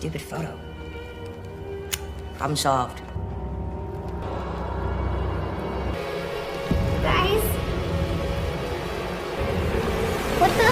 stupid photo. Problem solved. Guys? What the?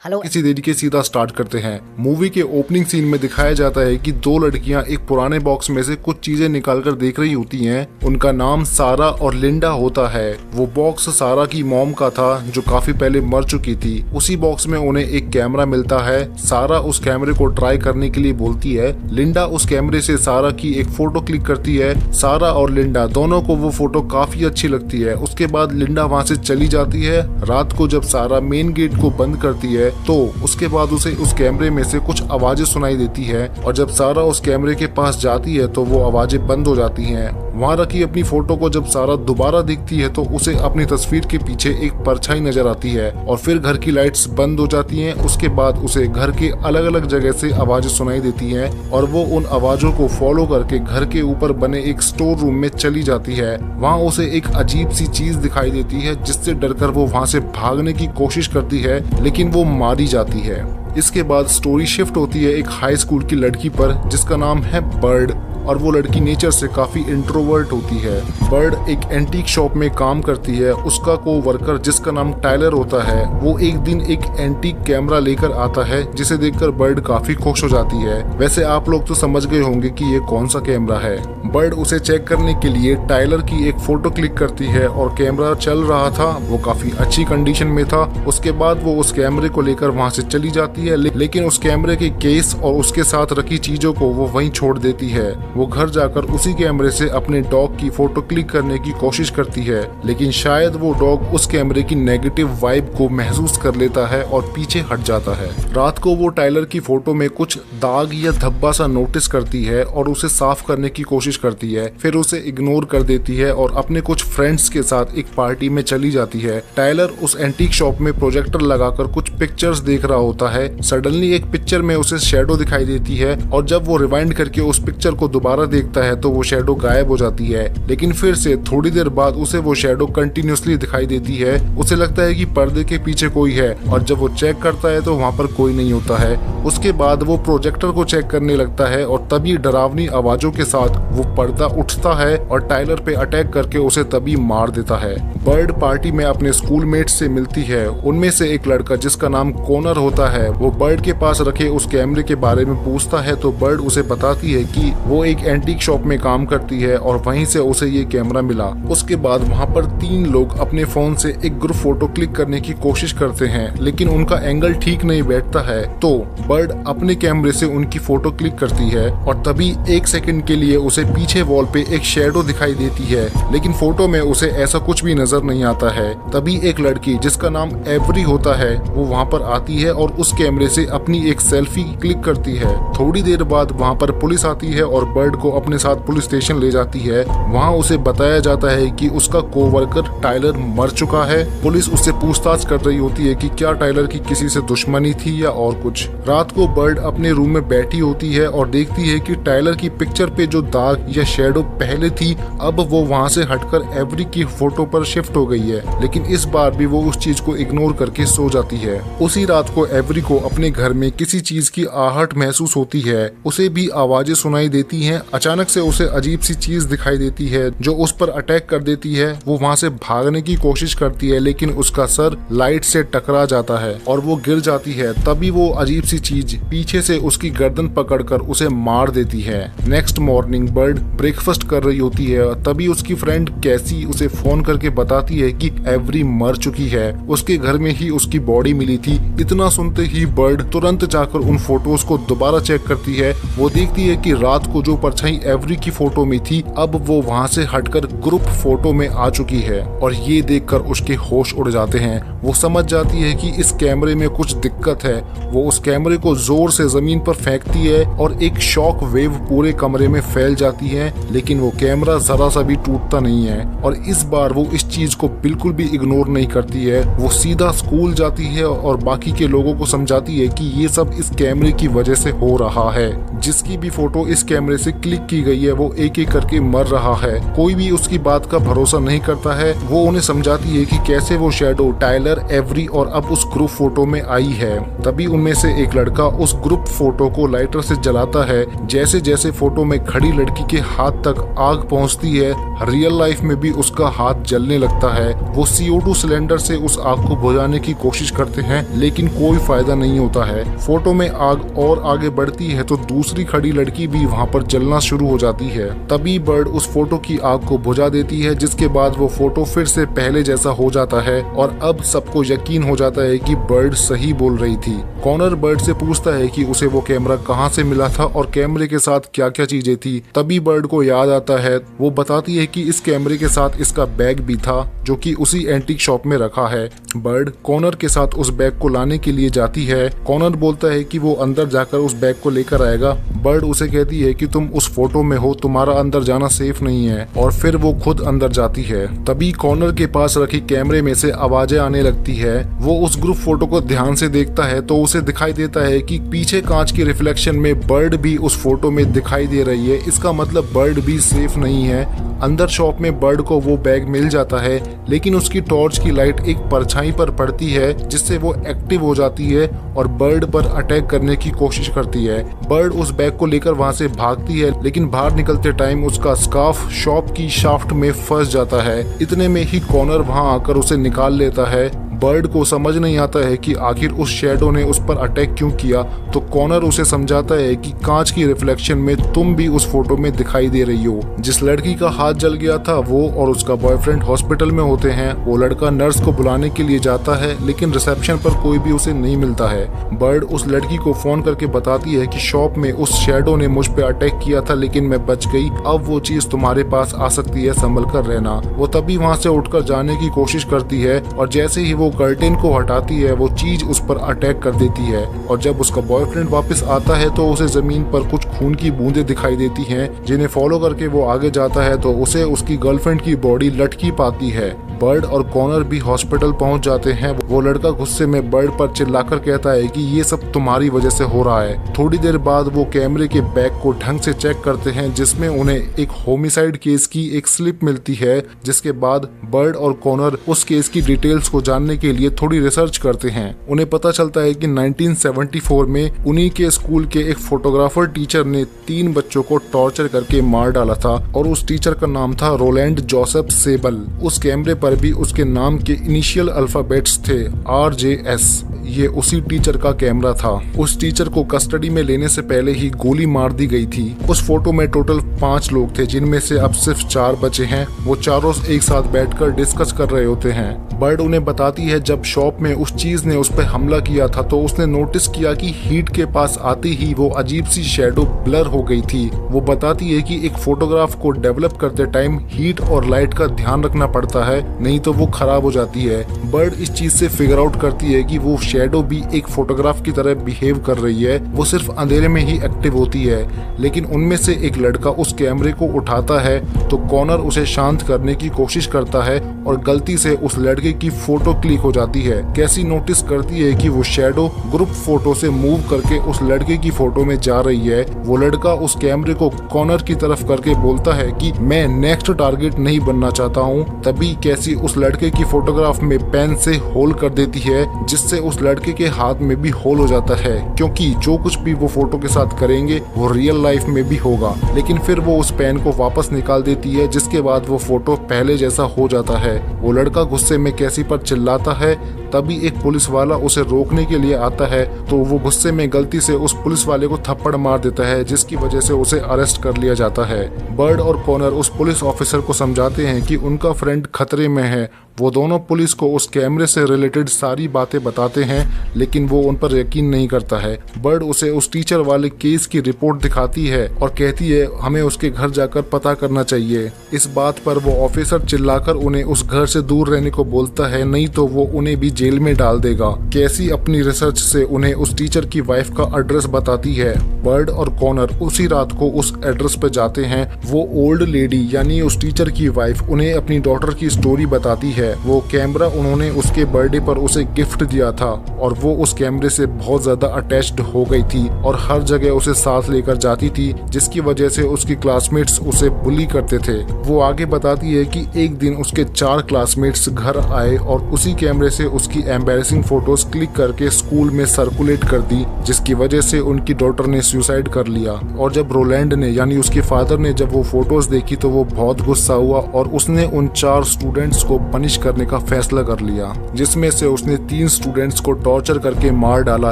Hello. किसी देरी के सीधा स्टार्ट करते हैं। मूवी के ओपनिंग सीन में दिखाया जाता है कि दो लड़कियां एक पुराने बॉक्स में से कुछ चीजें निकालकर देख रही होती हैं। उनका नाम सारा और लिंडा होता है। वो बॉक्स सारा की मॉम का था जो काफी पहले मर चुकी थी। उसी बॉक्स में उन्हें एक कैमरा मिलता है। सारा उस कैमरे को ट्राई करने के लिए बोलती है। लिंडा उस कैमरे से सारा की एक फोटो क्लिक करती है। सारा और लिंडा दोनों को वो फोटो काफी अच्छी लगती है। उसके बाद लिंडा वहाँ से चली जाती है। रात को जब सारा मेन गेट को बंद करती है तो उसके बाद उसे उस कैमरे में से कुछ आवाजें सुनाई देती है और जब सारा उस कैमरे के पास जाती है तो वो आवाजें बंद हो जाती हैं। वहाँ रखी अपनी फोटो को जब सारा दोबारा देखती है तो उसे अपनी तस्वीर के पीछे एक परछाई नजर आती है और फिर घर की लाइट्स बंद हो जाती हैं। उसके बाद उसे घर के अलग अलग जगह से आवाजें सुनाई देती हैं और वो उन आवाजों को फॉलो करके घर के ऊपर बने एक स्टोर रूम में चली जाती है। वहाँ उसे एक अजीब सी चीज दिखाई देती है जिससे डरकर वो वहाँ से भागने की कोशिश करती है लेकिन वो मारी जाती है। इसके बाद स्टोरी शिफ्ट होती है एक हाई स्कूल की लड़की पर जिसका नाम है बर्ड और वो लड़की नेचर से काफी इंट्रोवर्ट होती है। बर्ड एक एंटीक शॉप में काम करती है। उसका को वर्कर जिसका नाम टाइलर होता है वो एक दिन एक एंटीक कैमरा लेकर आता है जिसे देखकर बर्ड काफी खुश हो जाती है। वैसे आप लोग तो समझ गए होंगे कि ये कौन सा कैमरा है। बर्ड उसे चेक करने के लिए टाइलर की एक फोटो क्लिक करती है और कैमरा चल रहा था, वो काफी अच्छी कंडीशन में था। उसके बाद वो उस कैमरे को लेकर वहाँ से चली जाती है लेकिन उस कैमरे के केस और उसके साथ रखी चीजों को वो वहीं छोड़ देती है। वो घर जाकर उसी कैमरे से अपने डॉग की फोटो क्लिक करने की कोशिश करती है लेकिन शायद वो डॉग उस कैमरे की नेगेटिव वाइब को महसूस कर लेता है और पीछे हट जाता है। रात को वो टाइलर की फोटो में कुछ दाग या धब्बा सा नोटिस करती है और उसे साफ करने की कोशिश करती है। फिर उसे इग्नोर कर देती है और अपने कुछ फ्रेंड्स के साथ एक पार्टी में चली जाती है। टाइलर उस एंटीक शॉप में प्रोजेक्टर लगाकर कुछ पिक्चर्स देख रहा होता है। सडनली एक पिक्चर में उसे शैडो दिखाई देती है और जब वो रिवाइंड करके उस पिक्चर को दोबारा देखता है तो वो शैडो गायब हो जाती है लेकिन फिर से थोड़ी देर बाद उसे वो शैडो कंटिन्यूअसली दिखाई देती है। उसे लगता है कि पर्दे के पीछे कोई है और जब वो चेक करता है तो वहाँ पर कोई नहीं होता है। उसके बाद वो प्रोजेक्टर को चेक करने लगता है और तभी डरावनी आवाजों के साथ वो पर्दा उठता है और टाइलर पे अटैक करके उसे तभी मार देता है। बर्ड पार्टी में अपने स्कूल मेट्स से मिलती है। उनमें से एक लड़का जिसका नाम कॉनर होता है वो बर्ड के पास रखे उस कैमरे के बारे में पूछता है तो बर्ड उसे बताती है कि वो एक एंटीक शॉप में काम करती है और वहीं से उसे ये कैमरा मिला। उसके बाद वहाँ पर 3 लोग अपने फोन से एक ग्रुप फोटो क्लिक करने की कोशिश करते हैं लेकिन उनका एंगल ठीक नहीं बैठता है तो बर्ड अपने कैमरे से उनकी फोटो क्लिक करती है और तभी 1 सेकंड के लिए उसे पीछे वॉल पे एक शैडो दिखाई देती है लेकिन फोटो में उसे ऐसा कुछ भी नजर नहीं आता है। तभी एक लड़की जिसका नाम एवरी होता है वो वहाँ पर आती है और उस कैमरे से अपनी एक सेल्फी क्लिक करती है। थोड़ी देर बाद वहाँ पर पुलिस आती है और बर्ड को अपने साथ पुलिस स्टेशन ले जाती है। वहाँ उसे बताया जाता है कि उसका कोवर्कर टाइलर मर चुका है। पुलिस उससे पूछताछ कर रही होती है कि क्या टाइलर की किसी से दुश्मनी थी या और कुछ। रात को बर्ड अपने रूम में बैठी होती है और देखती है कि टाइलर की पिक्चर पे जो दाग या शैडो पहले थी अब वो वहाँ से हटकर एवरी की फोटो पर शिफ्ट हो गई है लेकिन इस बार भी वो उस चीज को इग्नोर करके सो जाती है। उसी रात को एवरी को अपने घर में किसी चीज की आहट महसूस होती है। उसे भी आवाजें सुनाई देती हैं। अचानक से उसे अजीब सी चीज दिखाई देती है जो उस पर अटैक कर देती है। वो वहाँ से भागने की कोशिश करती है लेकिन उसका सर लाइट से टकरा जाता है और वो गिर जाती है। तभी वो अजीब सी चीज पीछे से उसकी गर्दन पकड़कर उसे मार देती है। नेक्स्ट मॉर्निंग बर्ड ब्रेकफास्ट कर रही होती है तभी उसकी फ्रेंड कैसी उसे फोन करके बताती है कि एवरी मर चुकी है। उसके घर में ही उसकी बॉडी मिली थी। इतना सुनते ही बर्ड तुरंत जाकर उन फोटोज को दोबारा चेक करती है। वो देखती है कि रात को जो परछाई एवरी की फोटो में थी अब वो वहाँ से हटकर ग्रुप फोटो में आ चुकी है और ये देखकर उसके होश उड़ जाते हैं। वो समझ जाती है कि इस कैमरे में कुछ दिक्कत है। वो उस कैमरे को जोर से जमीन पर फेंकती है और एक शॉक वेव पूरे कमरे में फैल जाती है लेकिन वो कैमरा जरा सा भी टूटता नहीं है और इस बार वो इस चीज को बिल्कुल भी इग्नोर नहीं करती है। वो सीधा स्कूल जाती है और बाकी के लोगों को समझा जाती है कि ये सब इस कैमरे की वजह से हो रहा है। जिसकी भी फोटो इस कैमरे से क्लिक की गई है वो एक एक करके मर रहा है। कोई भी उसकी बात का भरोसा नहीं करता है। वो उन्हें समझाती है कि कैसे वो शैडो टाइलर, एवरी और अब उस ग्रुप फोटो में आई है। तभी उनमें से एक लड़का उस ग्रुप फोटो को लाइटर से जलाता है। जैसे जैसे फोटो में खड़ी लड़की के हाथ तक आग पहुंचती है, रियल लाइफ में भी उसका हाथ जलने लगता है। वो CO2 सिलेंडर से उस आग को बुझाने की कोशिश करते हैं लेकिन कोई फायदा नहीं होता है। फोटो में आग और आगे बढ़ती है तो दूसरी खड़ी लड़की भी वहां पर जलना शुरू हो जाती है। तभी बर्ड उस फोटो की आग को बुझा देती है, जिसके बाद वो फोटो फिर से पहले जैसा हो जाता है और अब सबको यकीन हो जाता है कि बर्ड सही बोल रही थी। कॉनर बर्ड से पूछता है कि उसे वो कैमरा कहाँ से मिला था और कैमरे के साथ क्या क्या चीजें थी। तभी बर्ड को याद आता है। वो बताती है कि इस कैमरे के साथ इसका बैग भी था जो कि उसी एंटीक शॉप में रखा है। बर्ड कॉनर के साथ उस बैग को लाने के लिए जाती है। कॉनर बोलता है कि वो अंदर जाकर उस बैग को लेकर आएगा। बर्ड उसे कहती है कि तुम उस फोटो में हो, तुम्हारा अंदर जाना सेफ नहीं है, और फिर वो खुद अंदर जाती है। तभी कॉनर के पास रखी कैमरे में से आवाजें आने लगती है। वो उस ग्रुप फोटो को ध्यान से देखता है तो उसे दिखाई देता है कि पीछे कांच के रिफ्लेक्शन में बर्ड भी उस फोटो में दिखाई दे रही है। इसका मतलब बर्ड भी सेफ नहीं है। अंदर शॉप में बर्ड को वो बैग मिल जाता है लेकिन उसकी टॉर्च की लाइट एक परछाई पर पड़ती है जिससे वो एक्टिव हो जाती है और बर्ड पर अटैक करने की कोशिश करती है। बर्ड उस बैग को लेकर वहां से भागती है लेकिन बाहर निकलते टाइम उसका स्कार्फ शॉप की शाफ्ट में फंस जाता है। इतने में ही कॉनर वहां आकर उसे निकाल लेता है। बर्ड को समझ नहीं आता है कि आखिर उस शैडो ने उस पर अटैक क्यों किया, तो कॉनर उसे समझाता है कि कांच की रिफ्लेक्शन में तुम भी उस फोटो में दिखाई दे रही हो। जिस लड़की का हाथ जल गया था वो और उसका बॉयफ्रेंड हॉस्पिटल में होते हैं। वो लड़का नर्स को बुलाने के लिए जाता है लेकिन रिसेप्शन पर कोई भी उसे नहीं मिलता है। बर्ड उस लड़की को फोन करके बताती है कि शॉप में उस शैडो ने मुझ पे अटैक किया था लेकिन मैं बच गई, अब वो चीज तुम्हारे पास आ सकती है, संभल कर रहना। वो तभी वहाँ से उठकर जाने की कोशिश करती है और जैसे ही वो कर्टेन को हटाती है वो चीज उस पर अटैक कर देती है और जब उसका बॉयफ्रेंड वापस आता है तो उसे जमीन पर कुछ खून की बूंदें दिखाई देती हैं, जिन्हें फॉलो करके वो आगे जाता है तो उसे उसकी गर्लफ्रेंड की बॉडी लटकी पाती है। बर्ड और कॉनर भी हॉस्पिटल पहुंच जाते हैं। वो लड़का गुस्से में बर्ड पर चिल्लाकर कहता है कि ये सब तुम्हारी वजह से हो रहा है। थोड़ी देर बाद वो कैमरे के बैग को ढंग से चेक करते हैं जिसमें उन्हें एक होमिसाइड केस की एक स्लिप मिलती है, जिसके बाद बर्ड और कॉनर उस केस की डिटेल्स को जानने के लिए थोड़ी रिसर्च करते हैं। उन्हें पता चलता है कि 1974 में उन्हीं के स्कूल के एक फोटोग्राफर टीचर ने 3 बच्चों को टॉर्चर करके मार डाला था और उस टीचर का नाम था रोलैंड जोसेफ सेबल। उस कैमरे पर भी उसके नाम के इनिशियल अल्फाबेट्स थे RJS। ये उसी टीचर का कैमरा था। उस टीचर को कस्टडी में लेने से पहले ही गोली मार दी गई थी। उस फोटो में टोटल 5 लोग थे जिनमें से अब सिर्फ 4 बचे हैं। वो चारों एक साथ बैठकर डिस्कस कर रहे होते हैं। बर्ड उन्हें बताती है जब शॉप में उस चीज ने उस पर हमला किया था तो उसने नोटिस किया कि हीट के पास आते ही वो अजीब सी शैडो ब्लर हो गई थी। वो बताती है कि एक फोटोग्राफ को डेवलप करते टाइम हीट और लाइट का ध्यान रखना पड़ता है, नहीं तो वो खराब हो जाती है। बर्ड इस चीज से फिगर आउट करती है कि वो शैडो भी एक फोटोग्राफ की तरह बिहेव कर रही है। वो सिर्फ अंधेरे में ही एक्टिव होती है। लेकिन उनमें से एक लड़का उस कैमरे को उठाता है तो कॉनर उसे शांत करने की कोशिश करता है और गलती से उस लड़के की फोटो क्लिक हो जाती है। कैसी नोटिस करती है कि वो शैडो ग्रुप फोटो से मूव करके उस लड़के की फोटो में जा रही है। वो लड़का उस कैमरे को कॉनर की तरफ करके बोलता है कि मैं नेक्स्ट टारगेट नहीं बनना चाहता हूँ। तभी कैसी उस लड़के की फोटोग्राफ में पेन से होल कर देती है जिससे उस लड़के के हाथ में भी होल हो जाता है, क्योंकि जो कुछ भी वो फोटो के साथ करेंगे वो रियल लाइफ में भी होगा। लेकिन फिर वो उस पेन को वापस निकाल देती है जिसके बाद वो फोटो पहले जैसा हो जाता है। वो लड़का गुस्से में कैसी पर चिल्लाता है। तभी एक पुलिस वाला उसे रोकने के लिए आता है तो वो गुस्से में गलती से उस पुलिस वाले को थप्पड़ मार देता है जिसकी वजह से उसे अरेस्ट कर लिया जाता है। बर्ड और कॉनर उस पुलिस ऑफिसर को समझाते हैं कि उनका फ्रेंड खतरे में है। वो दोनों पुलिस को उस कैमरे से रिलेटेड सारी बातें बताते हैं लेकिन वो उन पर यकीन नहीं करता है। बर्ड उसे उस टीचर वाले केस की रिपोर्ट दिखाती है और कहती है हमें उसके घर जाकर पता करना चाहिए। इस बात पर वो ऑफिसर चिल्लाकर उन्हें उस घर से दूर रहने को बोलता है, नहीं तो वो उन्हें भी जेल में डाल देगा। कैसी अपनी रिसर्च से उन्हें उस टीचर की वाइफ का एड्रेस बताती है। बर्ड और कॉनर उसी रात को उस एड्रेस पर जाते हैं। वो ओल्ड लेडी यानी उस टीचर की वाइफ उन्हें अपनी डॉटर की स्टोरी बताती है। है वो कैमरा उन्होंने उसके बर्थडे पर उसे गिफ्ट दिया था और वो उस कैमरे से बहुत ज्यादा अटैच्ड हो गई थी और हर जगह उसे साथ लेकर जाती थी, जिसकी वजह से उसकी क्लासमेट्स उसे बुली करते थे। वो आगे बताती है कि एक दिन उसके 4 क्लासमेट्स घर आए और उसी कैमरे से उसकी एम्बैरेसिंग फोटोज क्लिक करके स्कूल में सर्कुलेट कर दी, जिसकी वजह से उनकी डॉटर ने सुसाइड कर लिया। और जब रोलैंड ने यानी उसके फादर ने जब वो फोटोज देखी तो वो बहुत गुस्सा हुआ और उसने उन 4 स्टूडेंट्स को पनिश करने का फैसला कर लिया, जिसमें से उसने 3 स्टूडेंट्स को टॉर्चर करके मार डाला,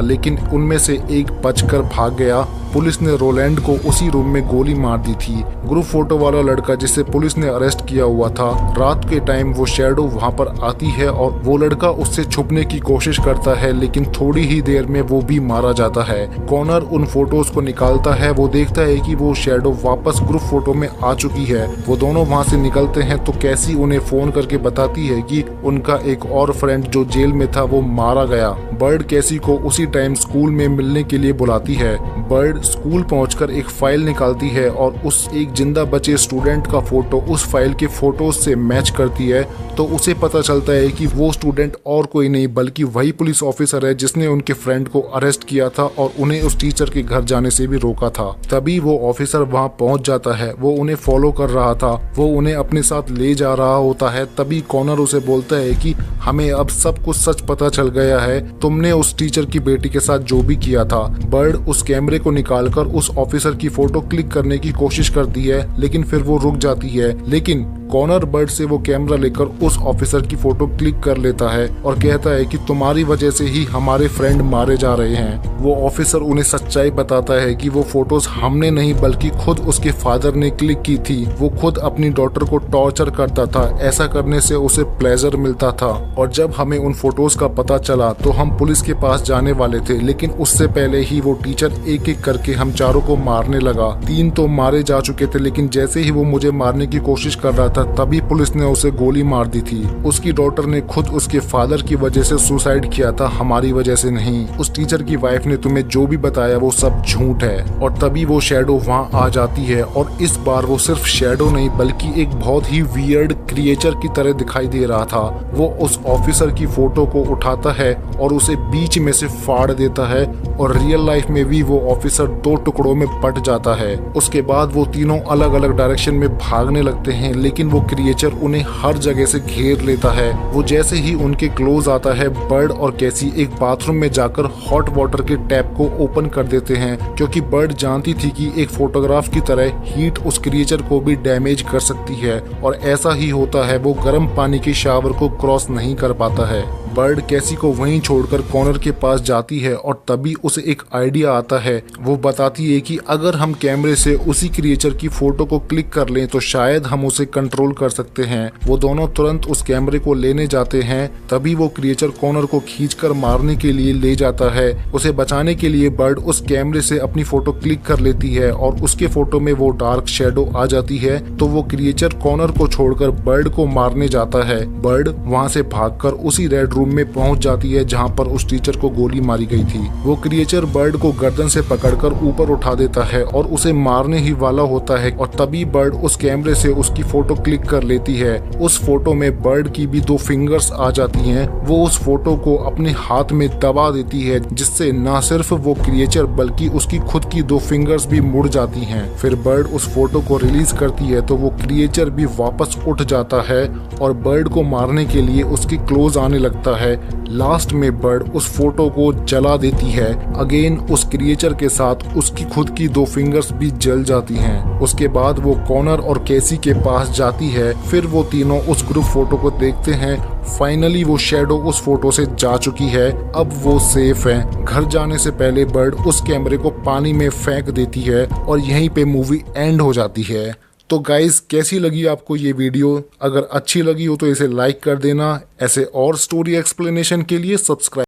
लेकिन उनमें से एक बचकर भाग गया। पुलिस ने रोलैंड को उसी रूम में गोली मार दी थी। ग्रुप फोटो वाला लड़का जिसे पुलिस ने अरेस्ट किया हुआ था, रात के टाइम वो शैडो वहां पर आती है और वो लड़का उससे छुपने की कोशिश करता है, लेकिन थोड़ी ही देर में वो भी मारा जाता है। कॉनर उन फोटोज को निकालता है, वो देखता है कि वो शैडो वापस ग्रुप फोटो में आ चुकी है। वो दोनों वहां से निकलते हैं तो कैसी उन्हें फोन करके बताती है कि उनका एक और फ्रेंड जो जेल में था वो मारा गया। बर्ड कैसी को उसी टाइम स्कूल में मिलने के लिए बुलाती है। बर्ड स्कूल पहुंचकर एक फाइल निकालती है और उस एक जिंदा बचे स्टूडेंट का फोटो उस फाइल के फोटोज से मैच करती है, तो उसे पता चलता है कि वो स्टूडेंट और कोई नहीं बल्कि वही पुलिस ऑफिसर है जिसने उनके फ्रेंड को अरेस्ट किया था और उन्हें उस टीचर के घर जाने से भी रोका था। तभी वो ऑफिसर वहां पहुंच जाता है। वो उन्हें फॉलो कर रहा था, वो उन्हें अपने साथ ले जा रहा होता है। तभी कॉनर उसे बोलता है कि हमें अब सब कुछ सच पता चल गया है, तुमने उस टीचर की बेटी के साथ जो भी किया था। बर्ड उस कैमरे को निकालकर उस ऑफिसर की फोटो क्लिक करने की कोशिश करती है, लेकिन फिर वो रुक जाती है। लेकिन कॉनर बर्ड से वो कैमरा लेकर उस ऑफिसर की फोटो क्लिक कर लेता है और कहता है कि तुम्हारी वजह से ही हमारे फ्रेंड मारे जा रहे हैं। वो ऑफिसर उन्हें सच्चाई बताता है कि वो फोटोज हमने नहीं बल्कि खुद उसके फादर ने क्लिक की थी। वो खुद अपनी डॉटर को टॉर्चर करता था, ऐसा करने से उसे प्लेजर मिलता था। और जब हमें उन फोटोज का पता चला तो हम पुलिस के पास जाने वाले थे, लेकिन उससे पहले ही वो टीचर एक एक करके हम चारों को मारने लगा। 3 तो मारे जा चुके थे, लेकिन जैसे ही वो मुझे मारने की कोशिश कर रहा था तभी पुलिस ने उसे गोली मार दी थी। उसकी डॉटर ने खुद उसके फादर की वजह से सुसाइड किया था, हमारी वजह से नहीं। उस टीचर की वाइफ ने तुम्हें जो भी बताया वो सब झूठ है। और तभी वो शैडो वहां आ जाती है और इस बार वो सिर्फ शैडो नहीं बल्कि एक बहुत ही वियर्ड क्रिएचर की तरह दिखाई दे रहा था। वो उस ऑफिसर की फोटो को उठाता है और उसे बीच में से फाड़ देता है और रियल लाइफ में भी वो ऑफिसर 2 टुकड़ों में बट जाता है। उसके बाद वो तीनों अलग अलग डायरेक्शन में भागने लगते हैं, लेकिन वो क्रिएचर उन्हें हर जगह से घेर लेता है। वो जैसे ही उनके क्लोज आता है, बर्ड और कैसी एक बाथरूम में जाकर हॉट वाटर के टैप को ओपन कर देते हैं, क्योंकि बर्ड जानती थी कि एक फोटोग्राफ की तरह हीट उस क्रिएचर को भी डैमेज कर सकती है और ऐसा ही होता है। वो गर्म पानी के शावर को क्रॉस नहीं कर पाता है। बर्ड कैसी को वहीं छोड़कर कॉनर के पास जाती है और तभी उसे एक आइडिया आता है। वो बताती है कि अगर हम कैमरे से उसी क्रिएचर की फोटो को क्लिक कर लें तो शायद हम उसे कंट्रोल कर सकते हैं। वो दोनों तुरंत उस कैमरे को लेने जाते हैं। तभी वो क्रिएचर कॉनर को खींचकर मारने के लिए ले जाता है। उसे बचाने के लिए बर्ड उस कैमरे से अपनी फोटो क्लिक कर लेती है और उसके फोटो में वो डार्क शैडो आ जाती है, तो वो क्रिएचर कॉनर को छोड़कर बर्ड को मारने जाता है। बर्ड वहां से भागकर उसी रेड रूम में पहुंच जाती है जहां पर उस टीचर को गोली मारी गई थी। वो क्रिएचर बर्ड को गर्दन से पकड़कर ऊपर उठा देता है और उसे मारने ही वाला होता है और तभी बर्ड उस कैमरे से उसकी फोटो क्लिक कर लेती है। उस फोटो में बर्ड की भी 2 फिंगर्स आ जाती हैं। वो उस फोटो को अपने हाथ में दबा देती है, जिससे न सिर्फ वो क्रिएचर बल्कि उसकी खुद की 2 फिंगर्स भी मुड़ जाती हैं। फिर बर्ड उस फोटो को रिलीज करती है तो वो क्रिएचर भी वापस उठ जाता है और बर्ड को मारने के लिए उसके क्लोज आने लगता है। लास्ट में बर्ड उस फोटो को जला देती है। अगेन उस क्रिएचर के साथ उसकी खुद की 2 फिंगर्स भी जल जाती हैं। उसके बाद वो कॉनर और कैसी के पास जाती है। फिर वो तीनों उस ग्रुप फोटो को देखते हैं। फाइनली वो शैडो उस फोटो से जा चुकी है। अब वो सेफ है। घर जाने से पहले बर्ड उस कैमरे को पानी में फेंक देती है और यहीं पे मूवी एंड हो जाती है। तो गाइज, कैसी लगी आपको ये वीडियो? अगर अच्छी लगी हो तो इसे लाइक कर देना। ऐसे और स्टोरी एक्सप्लेनेशन के लिए सब्सक्राइब